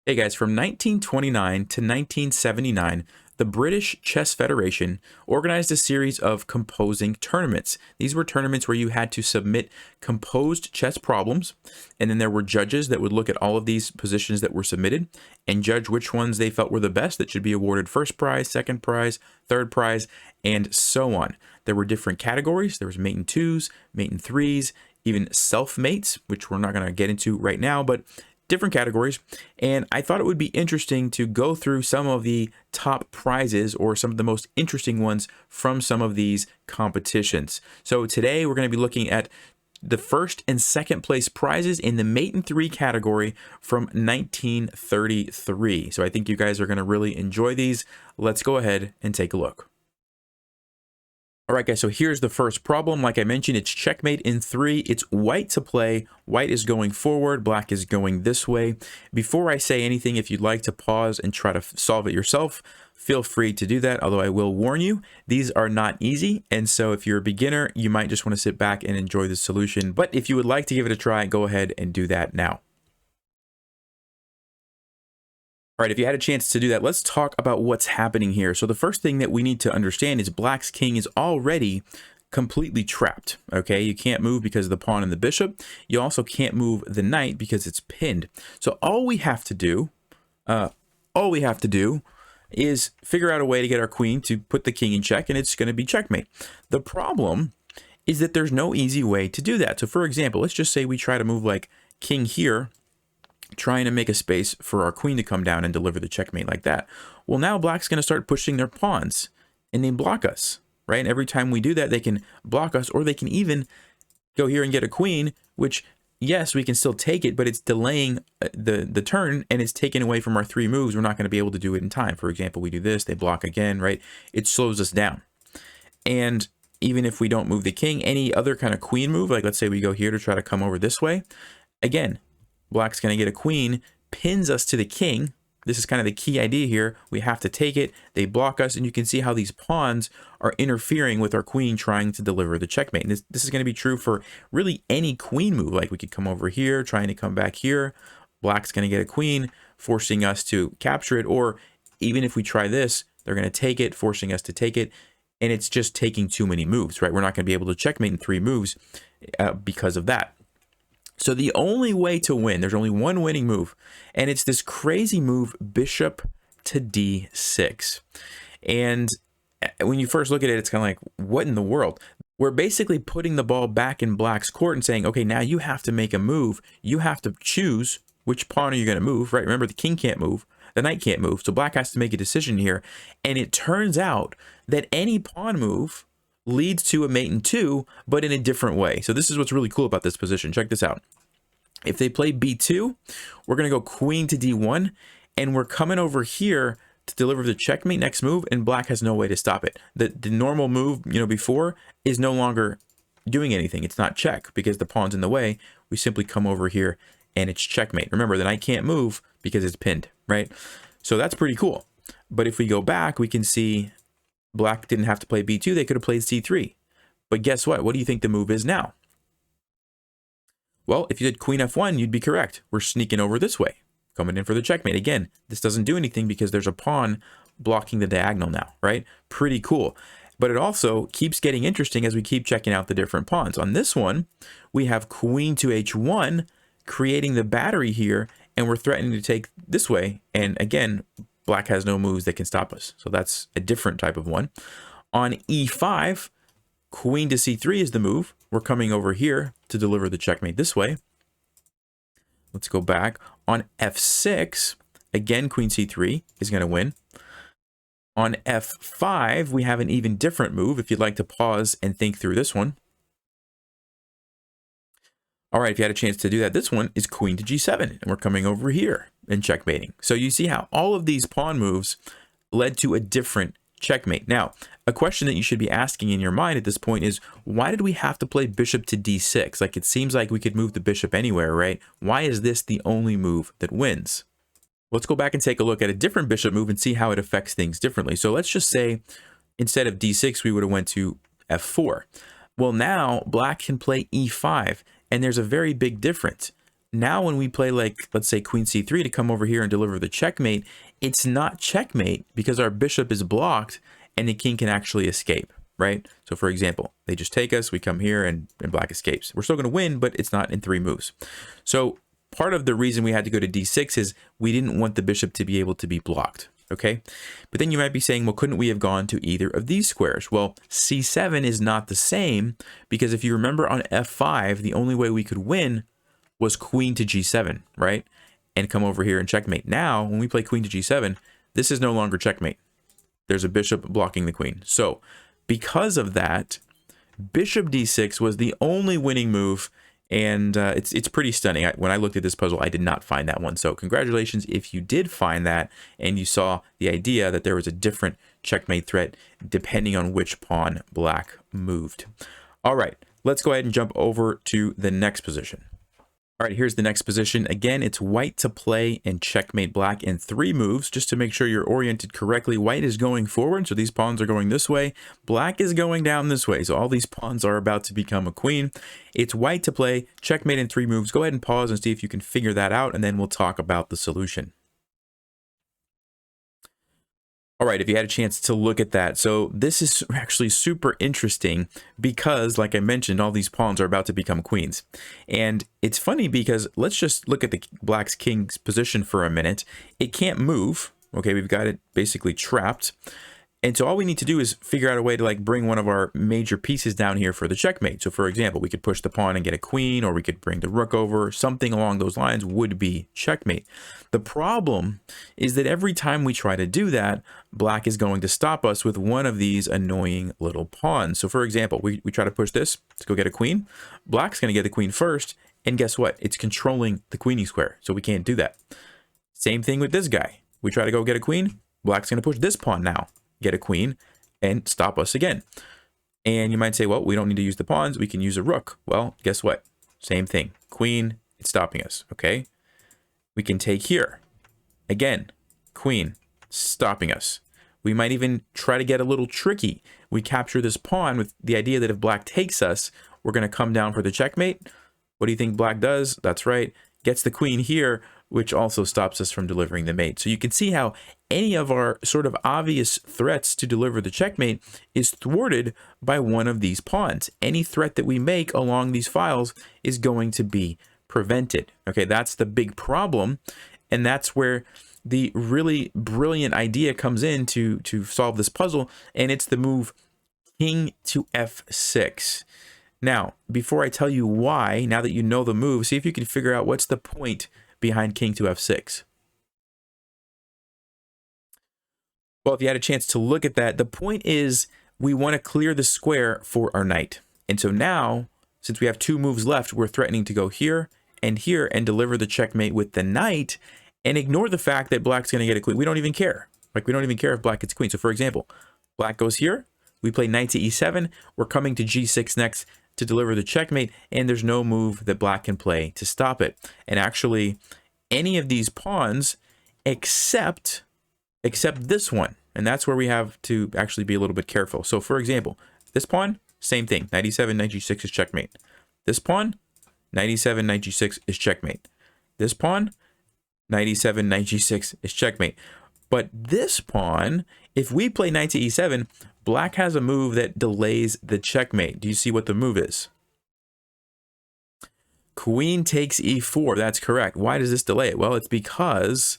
Hey guys, from 1929 to 1979, the British Chess Federation organized a series of composing tournaments. These were tournaments where you had to submit composed chess problems, and then there were judges that would look at all of these positions that were submitted and judge which ones they felt were the best that should be awarded first prize, second prize, third prize, and so on. There were different categories. There was mate in twos, mate in threes, even self-mates, which we're not going to get into right now, but different categories. And I thought it would be interesting to go through some of the top prizes or some of the most interesting ones from some of these competitions. So today we're going to be looking at the first and second place prizes in the mate in three category from 1933. So I think you guys are going to really enjoy these. Let's go ahead and take a look. All right, guys, so here's the first problem. Like I mentioned, it's checkmate in three. It's white to play. White is going forward. Black is going this way. Before I say anything, if you'd like to pause and try to solve it yourself, feel free to do that. Although I will warn you, these are not easy. And so if you're a beginner, you might just want to sit back and enjoy the solution. But if you would like to give it a try, go ahead and do that now. All right, if you had a chance to do that, let's talk about what's happening here. So the first thing that we need to understand is Black's king is already completely trapped, okay? You can't move because of the pawn and the bishop. You also can't move the knight because it's pinned. So all we have to do is figure out a way to get our queen to put the king in check, and it's going to be checkmate. The problem is that there's no easy way to do that. So for example, let's just say we try to move like king here, trying to make a space for our queen to come down and deliver the checkmate like that. Well, now Black's going to start pushing their pawns and they block us, right? And every time we do that, they can block us, or they can even go here and get a queen, which, yes, we can still take it, but it's delaying the turn and it's taken away from our three moves. We're not going to be able to do it in time. For example, we do this, they block again, right? It slows us down. And even if we don't move the king, any other kind of queen move, like let's say we go here to try to come over this way, again, Black's going to get a queen, pins us to the king. This is kind of the key idea here. We have to take it. They block us, and you can see how these pawns are interfering with our queen trying to deliver the checkmate. And this is going to be true for really any queen move. Like we could come over here, trying to come back here. Black's going to get a queen, forcing us to capture it. Or even if we try this, they're going to take it, forcing us to take it. And it's just taking too many moves, right? We're not going to be able to checkmate in three moves because of that. So the only way to win, there's only one winning move, and it's this crazy move, bishop to d6. And when you first look at it, it's kind of like, what in the world? We're basically putting the ball back in Black's court and saying, okay, now you have to make a move. You have to choose which pawn are you going to move, right? Remember, the king can't move. The knight can't move. So Black has to make a decision here. And it turns out that any pawn move leads to a mate in two, but in a different way. So this is what's really cool about this position. Check this out. If they play b2, we're going to go queen to d1, and we're coming over here to deliver the checkmate next move, and Black has no way to stop it. The normal move, before is no longer doing anything. It's not check because the pawn's in the way. We simply come over here and it's checkmate. Remember, the knight can't move because it's pinned, right? So that's pretty cool. But if we go back, we can see Black didn't have to play b2. They could have played c3. But guess what? What do you think the move is now? Well, if you did queen f1, you'd be correct. We're sneaking over this way, coming in for the checkmate. Again, this doesn't do anything because there's a pawn blocking the diagonal now, right? Pretty cool. But it also keeps getting interesting as we keep checking out the different pawns. On this one, we have queen to h1, creating the battery here, and we're threatening to take this way. And again, Black has no moves that can stop us. So that's a different type of one. On e5, queen to c3 is the move. We're coming over here to deliver the checkmate this way. Let's go back. On f6, again, queen c3 is going to win. On f5, we have an even different move if you'd like to pause and think through this one. All right, if you had a chance to do that, this one is queen to g7, and we're coming over here and checkmating. So you see how all of these pawn moves led to a different checkmate. Now, a question that you should be asking in your mind at this point is, why did we have to play bishop to d6? Like, it seems like we could move the bishop anywhere, right? Why is this the only move that wins? Let's go back and take a look at a different bishop move and see how it affects things differently. So let's just say instead of d6, we would have went to f4. Well, now Black can play e5, and there's a very big difference. Now when we play, like, let's say queen c3 to come over here and deliver the checkmate, it's not checkmate because our bishop is blocked and the king can actually escape, right? So for example, they just take us, we come here and black escapes. We're still going to win, but it's not in 3 moves. So part of the reason we had to go to d6 is we didn't want the bishop to be able to be blocked, okay? But then you might be saying, well, couldn't we have gone to either of these squares? Well, c7 is not the same because if you remember on f5, the only way we could win was queen to g7, right? And come over here and checkmate. Now, when we play queen to g7, this is no longer checkmate. There's a bishop blocking the queen. So because of that, bishop d6 was the only winning move, and it's pretty stunning. When I looked at this puzzle, I did not find that one. So congratulations if you did find that and you saw the idea that there was a different checkmate threat depending on which pawn black moved. All right, let's go ahead and jump over to the next position. All right, here's the next position. Again, it's white to play and checkmate black in 3 moves. Just to make sure you're oriented correctly, white is going forward, so these pawns are going this way. Black is going down this way, so all these pawns are about to become a queen. It's white to play, checkmate in 3 moves. Go ahead and pause and see if you can figure that out, and then we'll talk about the solution. All right, if you had a chance to look at that. So this is actually super interesting because, like I mentioned, all these pawns are about to become queens. And it's funny because let's just look at the black's king's position for a minute. It can't move. Okay, we've got it basically trapped. And so all we need to do is figure out a way to like bring one of our major pieces down here for the checkmate. So for example, we could push the pawn and get a queen, or we could bring the rook over. Something along those lines would be checkmate. The problem is that every time we try to do that, black is going to stop us with one of these annoying little pawns. So for example, we try to push this to go get a queen. Black's going to get the queen first. And guess what? It's controlling the queenie square. So we can't do that. Same thing with this guy. We try to go get a queen. Black's going to push this pawn now, get a queen, and stop us again. And you might say, well, we don't need to use the pawns. We can use a rook. Well, guess what? Same thing. Queen, it's stopping us, okay? We can take here. Again, queen, stopping us. We might even try to get a little tricky. We capture this pawn with the idea that if black takes us, we're going to come down for the checkmate. What do you think black does? That's right. Gets the queen here, which also stops us from delivering the mate. So you can see how any of our sort of obvious threats to deliver the checkmate is thwarted by one of these pawns. Any threat that we make along these files is going to be prevented. Okay, that's the big problem. And that's where the really brilliant idea comes in to solve this puzzle. And it's the move king to f6. Now, before I tell you why, now that you know the move, see if you can figure out what's the point behind king to f6. Well, if you had a chance to look at that, the point is we want to clear the square for our knight. And so now, since we have 2 moves left, we're threatening to go here and deliver the checkmate with the knight and ignore the fact that black's going to get a queen. We don't even care. Like, we don't even care if black gets queen. So for example, black goes here. We play knight to e7. We're coming to g6 next to deliver the checkmate, and there's no move that black can play to stop it. And actually, any of these pawns except this one, and that's where we have to actually be a little bit careful. So for example, this pawn, same thing, knight e7, knight g6 is checkmate. This pawn, knight e7, knight g6 is checkmate. This pawn, knight e7, knight g6 is checkmate. But this pawn, if we play knight to e7, black has a move that delays the checkmate. Do you see what the move is? Queen takes e4. That's correct. Why does this delay it? Well, it's because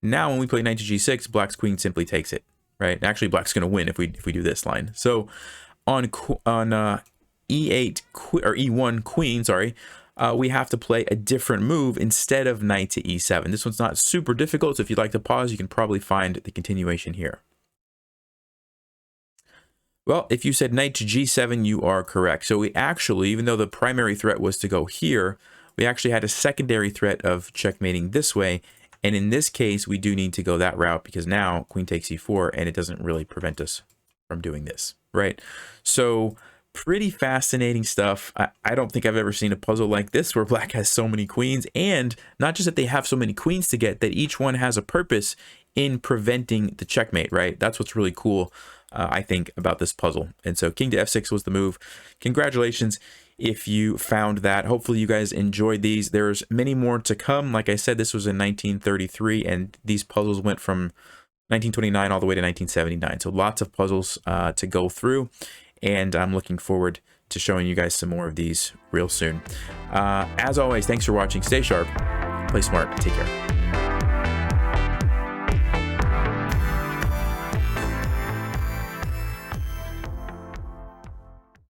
now when we play knight to g6, black's queen simply takes it, right? Actually, black's going to win if we do this line. So on e8 or e1 queen, sorry, we have to play a different move instead of knight to e7. This one's not super difficult, so if you'd like to pause, you can probably find the continuation here. Well, if you said knight to g7, you are correct. So we actually, even though the primary threat was to go here, we actually had a secondary threat of checkmating this way. And in this case, we do need to go that route because now queen takes e4 and it doesn't really prevent us from doing this, right? So pretty fascinating stuff. I don't think I've ever seen a puzzle like this where black has so many queens, and not just that they have so many queens to get, that each one has a purpose in preventing the checkmate, right? That's what's really cool, I think, about this puzzle. And so king to f6 was the move. Congratulations if you found that. Hopefully you guys enjoyed these. There's many more to come. Like I said, this was in 1933, and these puzzles went from 1929 all the way to 1979. So lots of puzzles to go through, and I'm looking forward to showing you guys some more of these real soon. As always, thanks for watching. Stay sharp, play smart, take care.